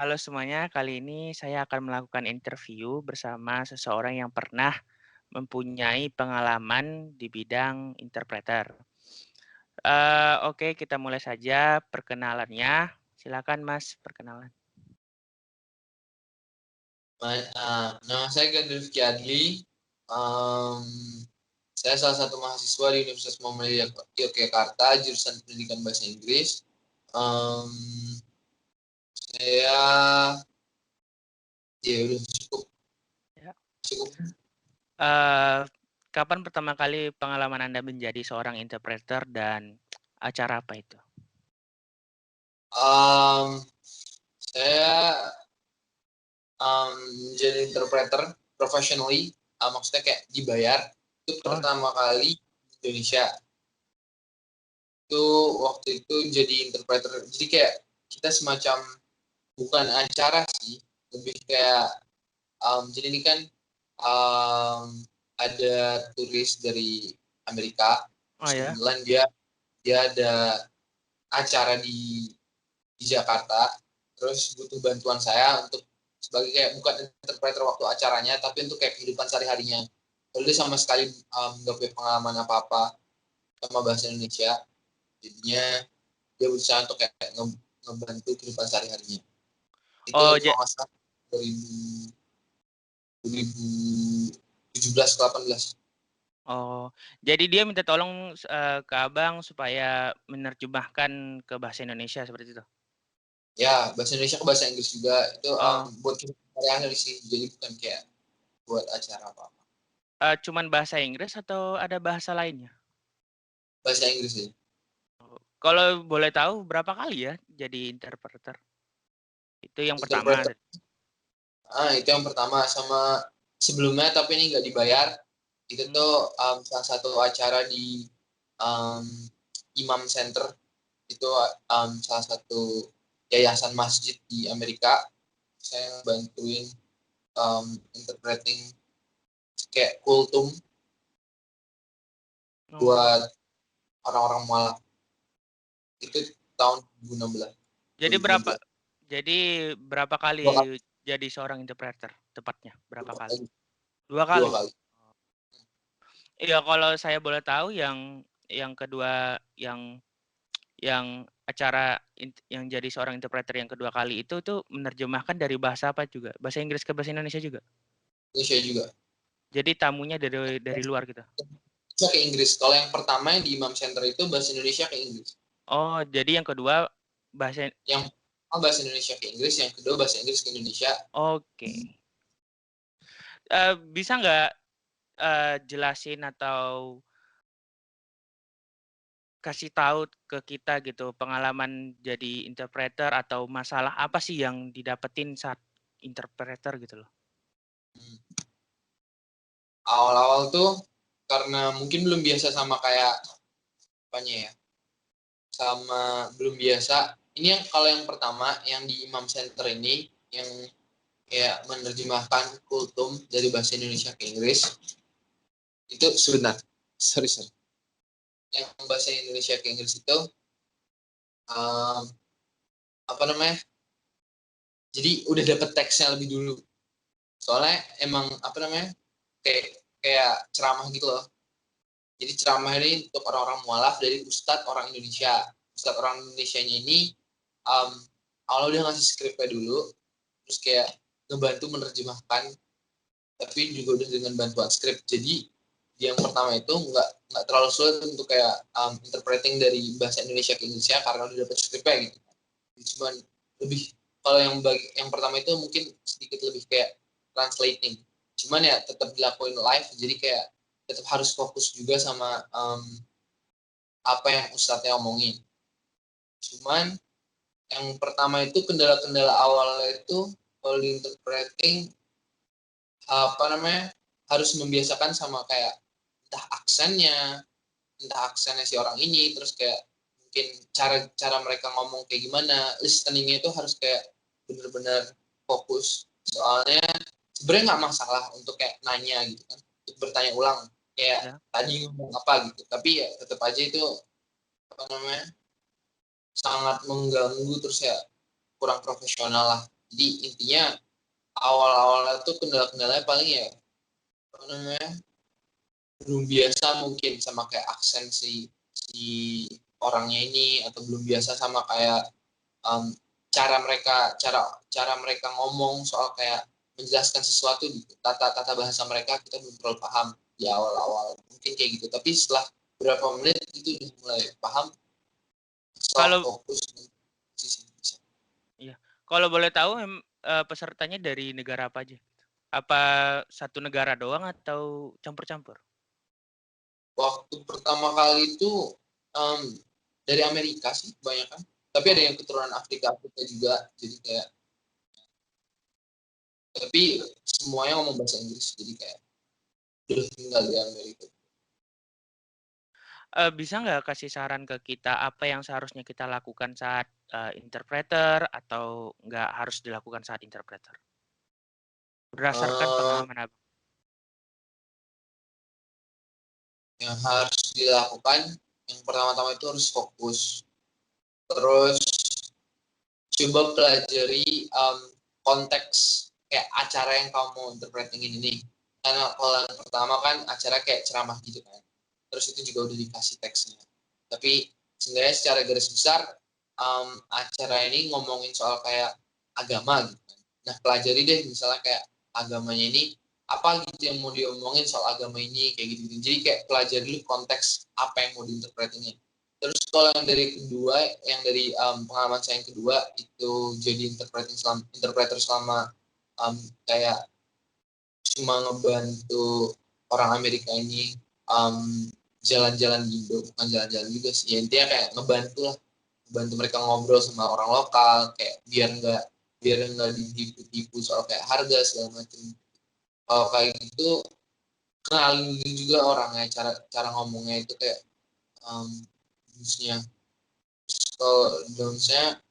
Halo semuanya, kali ini saya akan melakukan interview bersama seseorang yang pernah mempunyai pengalaman di bidang interpreter. Oke, kita mulai saja perkenalannya. Silakan Mas, perkenalan. Nama saya Gandhi Rifki Adli. Em, saya salah satu mahasiswa di Universitas Muhammadiyah Yogyakarta, jurusan Pendidikan Bahasa Inggris. Em, saya ya udah cukup Ya. cukup. Eh, Kapan pertama kali pengalaman Anda menjadi seorang interpreter dan acara apa itu? Em, saya jadi interpreter professionally, maksudnya kayak dibayar. Itu Oh, pertama kali di Indonesia. Itu waktu itu jadi interpreter. Jadi kayak kita semacam bukan acara sih, lebih kayak jadi ini kan um, ada turis dari Amerika, oh terus ya. kebetulan dia dia ada acara di Jakarta, terus butuh bantuan saya untuk sebagai kayak bukan interpreter waktu acaranya, tapi untuk kayak kehidupan sehari-harinya. Lalu dia sama sekali nggak punya pengalaman apa-apa sama bahasa Indonesia, jadinya dia berusaha untuk kayak ngebantu kehidupan sehari-harinya. Itu Oh, kalau nggak salah 2017 ke 18. oh, jadi dia minta tolong ke Abang supaya menerjemahkan ke bahasa Indonesia seperti itu. Ya, bahasa Indonesia ke bahasa Inggris juga itu Oh, buat kita sehari-hari sih, jadi bukan kayak buat acara apa-apa. cuman bahasa Inggris atau ada bahasa lainnya? Bahasa Inggris sih. Kalau boleh tahu berapa kali ya jadi interpreter? Itu yang pertama. Interpreter, itu yang pertama. Sama sebelumnya tapi ini nggak dibayar. Itu Hmm. tuh salah satu acara di um, Imam Center. Itu salah satu yayasan masjid di Amerika. Saya bantuin interpreting kayak kultum Oh, buat orang-orang mualaf. Itu tahun 2016. jadi berapa 2016. jadi berapa Dua kali. kali jadi seorang interpreter tepatnya? Berapa Dua kali? kali. 2 Dua kali? kali. Iya, kalau saya boleh tahu yang kedua yang acara yang jadi seorang interpreter yang kedua kali itu tuh menerjemahkan dari bahasa apa juga? Bahasa Inggris ke bahasa Indonesia juga? Indonesia juga. Jadi tamunya dari luar gitu? Bisa ke Inggris. Kalau yang pertama yang di Imam Center itu bahasa Indonesia ke Inggris. Oh, jadi yang kedua bahasa Yang pertama bahasa Indonesia ke Inggris, yang kedua bahasa Inggris ke Indonesia. oke. Bisa nggak, jelasin atau kasih tahu ke kita gitu pengalaman jadi interpreter atau masalah apa sih yang didapetin saat interpreter gitu loh? Awal-awal tuh karena mungkin belum biasa sama kayak apanya ya, sama belum biasa. Ini yang kalau yang pertama yang di Imam Center ini yang kayak menerjemahkan kultum dari bahasa Indonesia ke Inggris itu sebentar, sorry. Yang bahasa Indonesia ke Inggris itu um, apa namanya? Jadi udah dapet teksnya lebih dulu. Soalnya emang apa namanya? Kayak ceramah gitu loh. Jadi ceramah ini untuk orang-orang mualaf dari Ustadz orang Indonesia. Ustadz orang Indonesia-nya ini um, awalnya udah ngasih skripnya dulu, terus kayak ngebantu menerjemahkan, tapi juga udah dengan bantuan skrip. Jadi yang pertama itu nggak terlalu sulit untuk kayak interpreting dari bahasa Indonesia ke Indonesia karena udah dapet skripnya gitu. Cuman lebih kalau yang pertama itu mungkin sedikit lebih kayak translating. Cuman ya tetap dilakuin live, jadi kayak tetap harus fokus juga sama apa yang ustadznya omongin. Cuman yang pertama itu kendala-kendala awalnya itu kalau di interpreting apa namanya harus membiasakan sama kayak entah aksennya si orang ini, terus kayak mungkin cara mereka ngomong kayak gimana, listeningnya itu harus kayak bener-bener fokus. Soalnya sebenarnya nggak masalah untuk kayak nanya gitu kan, untuk bertanya ulang kayak Ya. tadi ngomong apa gitu, tapi ya tetap aja itu apa namanya sangat mengganggu, terus ya kurang profesional lah. Jadi intinya awal-awalnya tuh kendala-kendalanya paling ya apa namanya, belum biasa mungkin sama kayak aksen si orangnya ini, atau belum biasa sama kayak um, cara mereka ngomong soal kayak menjelaskan sesuatu di tata bahasa mereka, kita belum terlalu paham di awal-awal mungkin kayak gitu, tapi setelah beberapa menit itu udah mulai paham, soal Kalau fokus sisi bisa. iya, kalau boleh tahu pesertanya dari negara apa aja? Apa satu negara doang atau campur-campur? Waktu pertama kali itu um, dari Amerika sih kebanyakan, tapi ada Oh, yang keturunan Afrika Afrika juga, jadi kayak, tapi semuanya ngomong bahasa Inggris, jadi kayak udah tinggal di Amerika. bisa nggak kasih saran ke kita apa yang seharusnya kita lakukan saat, interpreter atau nggak harus dilakukan saat interpreter? Berdasarkan um, pengalaman Abang. yang harus dilakukan, yang pertama-tama itu harus fokus, terus coba pelajari konteks kayak acara yang kamu mau interpreting ini, karena kalau yang pertama kan acara kayak ceramah gitu kan, terus itu juga udah dikasih teksnya, tapi sebenarnya secara garis besar acara ini ngomongin soal kayak agama gitu kan. Nah pelajari deh misalnya kayak agamanya ini apa gitu yang mau diomongin soal agama ini kayak gitu, jadi kayak pelajari dulu konteks apa yang mau diinterpretingin. Terus kalau yang dari kedua, yang dari pengalaman saya yang kedua itu jadi interpreter selama kayak cuma ngebantu orang Amerika ini jalan-jalan di Indo, bukan jalan-jalan juga sih, ya, intinya kayak ngebantu lah, bantu mereka ngobrol sama orang lokal, kayak biar nggak ditipu-tipu soal kayak harga segala macam. Kalau kayak gitu kenalin juga orangnya, cara cara ngomongnya itu kayak um, kalau dalam saya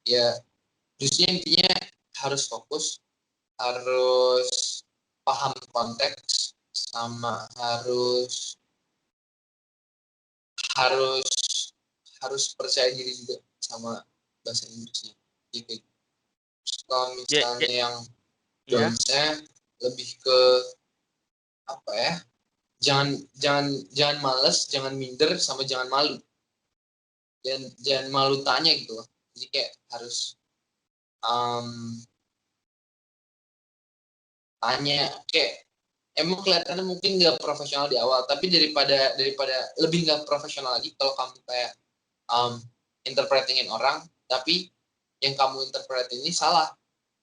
ya, justru intinya harus fokus, harus paham konteks, sama harus harus harus percaya diri juga sama bahasa Inggrisnya. Jadi kalau Ja ja misalnya yang iya? saya lebih ke apa ya, jangan jangan jangan males, jangan minder, sama jangan malu, dan jangan malu tanya gitu loh. Jadi kayak harus um, tanya, kayak emang kelihatannya mungkin nggak profesional di awal, tapi daripada lebih nggak profesional lagi kalau kamu kayak um, interpretingin orang, tapi yang kamu interpret ini salah,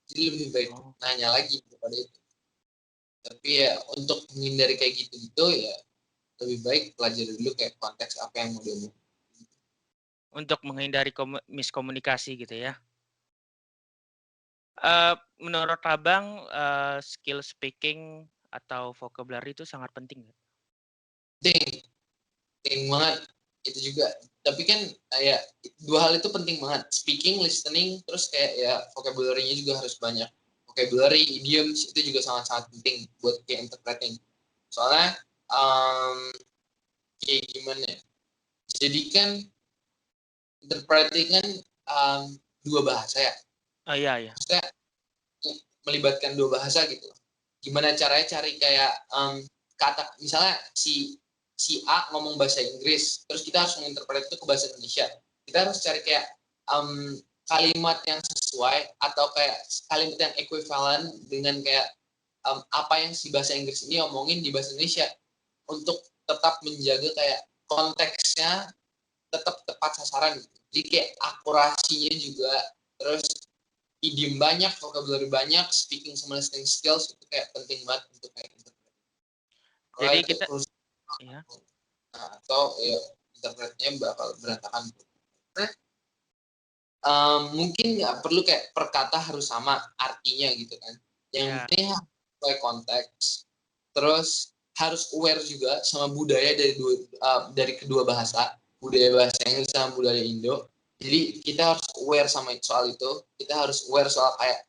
jadi lebih baik Oh, nanya lagi daripada itu. Tapi ya untuk menghindari kayak gitu-gitu ya, lebih baik pelajari dulu kayak konteks apa yang mau diomong. untuk menghindari miskomunikasi gitu ya? Menurut Abang, skill speaking atau vocabulary itu sangat penting nggak? Penting, penting banget itu juga. Tapi kan kayak dua hal itu penting banget, speaking, listening, terus kayak ya vocabulary-nya juga harus banyak. Vocabulary, idioms itu juga sangat-sangat penting buat kayak interpreting. Soalnya kayak gimana ya? Jadi kan interpreting kan dua bahasa ya. Oh, iya iya. Maksudnya melibatkan dua bahasa gitu. Gimana caranya cari kayak kata, misalnya si A ngomong bahasa Inggris, terus kita harus menginterpret itu ke bahasa Indonesia. Kita harus cari kayak kalimat yang sesuai, atau kayak kalimat yang equivalent dengan kayak apa yang si bahasa Inggris ini omongin di bahasa Indonesia, untuk tetap menjaga kayak konteksnya tetap tepat sasaran. Jadi kayak akurasinya juga, terus idiom banyak, vocabulary banyak, speaking sama listening skills itu kayak penting banget untuk kayak interpret. Kalau Jadi itu kita terus, iya, nah, atau ya interpretnya bakal berantakan. Nah, mungkin nggak perlu kayak per kata harus sama artinya gitu kan. Yang iya. penting sesuai konteks. Terus harus aware juga sama budaya dari kedua bahasa, budaya bahasa Inggris sama budaya Indo. Jadi kita harus aware sama soal itu. Kita harus aware soal kayak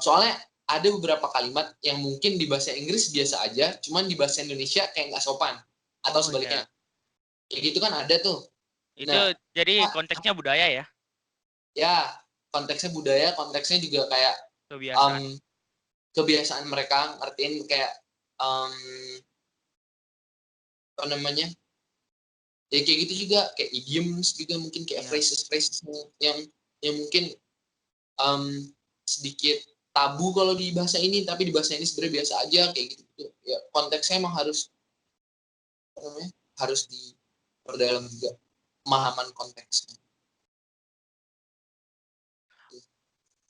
soalnya ada beberapa kalimat yang mungkin di bahasa Inggris biasa aja, cuman di bahasa Indonesia kayak nggak sopan, atau Oh, sebaliknya. iya. Kayak gitu kan ada tuh. Itu Nah, jadi konteksnya budaya ya? ya konteksnya budaya, konteksnya juga kayak Kebiasaan. kebiasaan mereka, ngertiin kayak apa namanya, ya kayak gitu juga, kayak idioms juga mungkin kayak Iya. phrases yang mungkin sedikit tabu kalau di bahasa ini, tapi di bahasa ini sebenarnya biasa aja kayak gitu. Ya konteksnya emang harus apa namanya, harus diperdalam juga pemahaman konteksnya.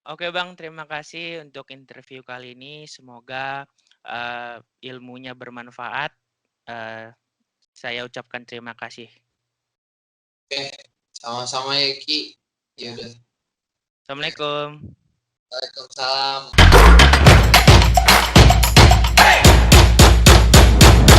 Oke Bang, terima kasih untuk interview kali ini. Semoga ilmunya bermanfaat. Saya ucapkan terima kasih. Oke, sama-sama ya Ki. Ya Ya. udah. Assalamualaikum. Waalaikumsalam.